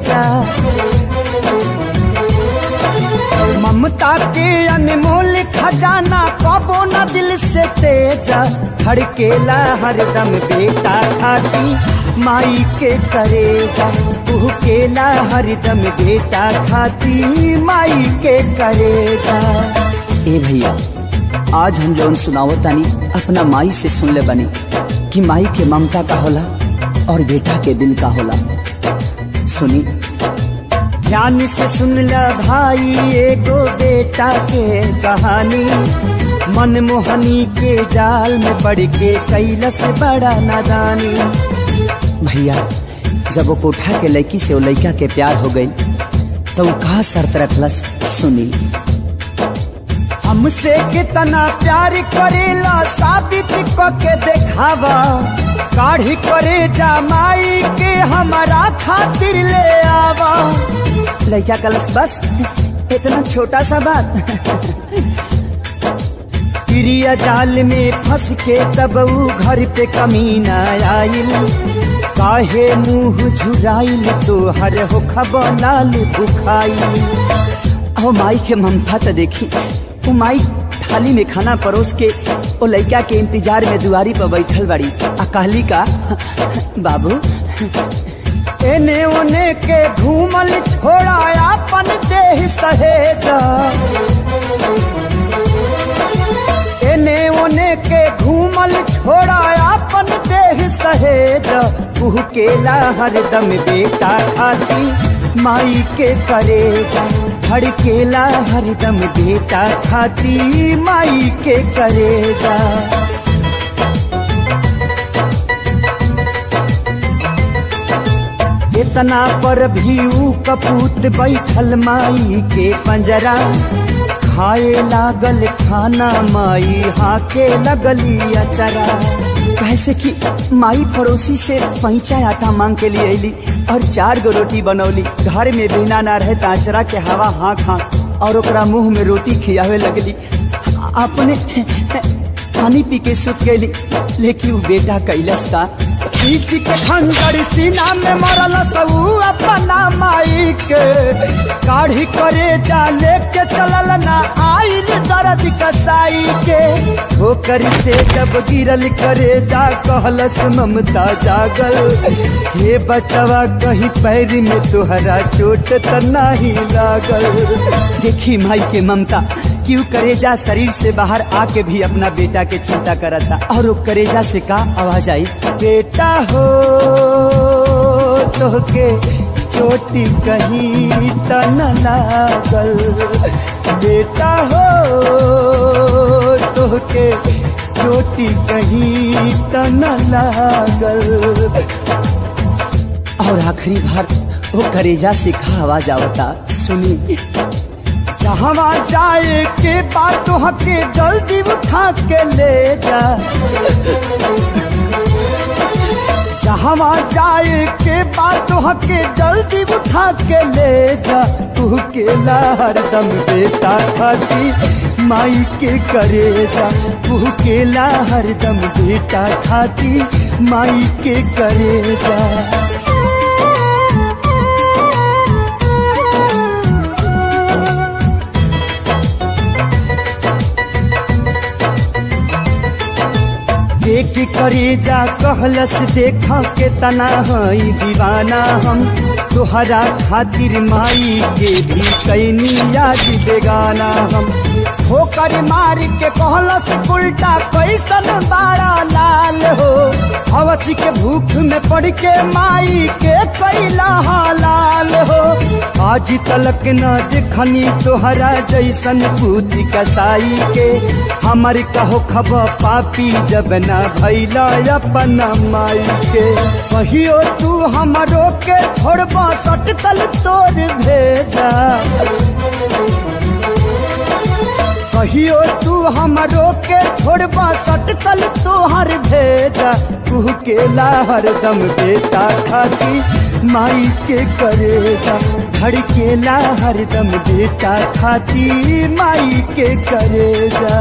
जा। ममता के अनमोल खजाना कबो न दिल से तेजा, धड़केला हरदम बेटा खाती माई के करेजा, कुहकेला हरदम बेटा खाती माई के करेजा। ए भैया, आज हम जौन सुनावत तानी अपना माई से सुन ले बनी कि माई के ममता का होला और बेटा के दिल का होला। सुनी ध्यान से सुन ला भाई एगो बेटा के कहानी, मनमोहनी के जाल में पड़ के कैलस बड़ा नादानी। भैया, जब वो कोठा के लड़की से वो लड़का के प्यार हो गई तो वो कहा शर्त रखलस, सुनी हमसे कितना प्यार करेला साबित के देखावा, काढ़ी करे जमाई के हमारा खातिर ले आवा। लड़का कलस बस इतना छोटा सा बात। तिरिया जाल में फंस के तब वो घर पे कमीना आइल, काहे मुंह झुराइल तो हर हो खबर लाल बुखाइल। ओ माई के ममता तो देखी, वो माई थाली में खाना परोस के ओ लड़का के इंतजार में दुआरी पर बैठल बड़ी। कहली का बाबू एने ओने के घूमल छोड़ा अपन देह सहेजा, एने ओने के घूमल छोड़ा अपन देह सहेजा, कुहकेला हरदम बेटा खाती माई के करेजा, धड़केला हरदम बेटा खाती माई के करेजा। इतना पर भी ऊ कपूत बैठल माई के पंजरा, खाए लागल खाना माई हाके लगली अचरा। कैसे कि माई पड़ोसी से पैंचा आटा मांग के लिए अली और 4 गो रोटी बनौली। घर में बिना ना रहे ताचरा के हवा हाँक हाँक और ओकरा मुंह में रोटी खियावे लगली। अपने पानी पी के सुत गई, लेकिन वो बेटा कैलस का खींच के खंजर सीना में मरल सबू अपना माई के, काढ़ी करे जा लेके चलल ना आइल दर्द कसाई के। ठोकर से जब गिरल करे जा कहलस ममता जागल, हे बचवा कहीं पैर में तोहरा चोट त नहीं लागल। देखी माई के ममता क्यों करेजा शरीर से बाहर आके भी अपना बेटा के चिंता करता। और वो करेजा से का आवाज आई, बेटा हो तो के चोटी कहीं त न लागल, बेटा हो तो के चोटी कहीं त न लागल। और आखिरी बार वो करेजा से का आवाज आवता, सुनी जहाँ जाए के बात हके जल्दी उठा के ले जा, जहाँ जाए के बात हके जल्दी उठा के ले जा, तू केला हरदम बेटा खाती माई के करेजा, तू केला हरदम बेटा खाती माई के करेजा। देख करेजा कहलस देखा के तना हई दीवाना हम, तोहरा खातिर माई के भी कैनी याद बेगाना हम। ठोकर मार के कहलस उल्टा कैसन बाड़ा लाल हो, हवसी के भूख में पड़ के माई के कैला हालाल हो। आज तलक न देखनी तोहरा जैसन पूती कसाई के, हमर कहो खबर पापी जब न भैला अपना माई के। कहियो तू हमरो के छोड़बा सटकल तोर भेजा, कहियो तू हमरो के छोड़बा सटकल तोहर भेजा, तू केला हरदम बेटा खाती माई के करेजा, धड़केला हरदम बेटा खाती माई के करेजा।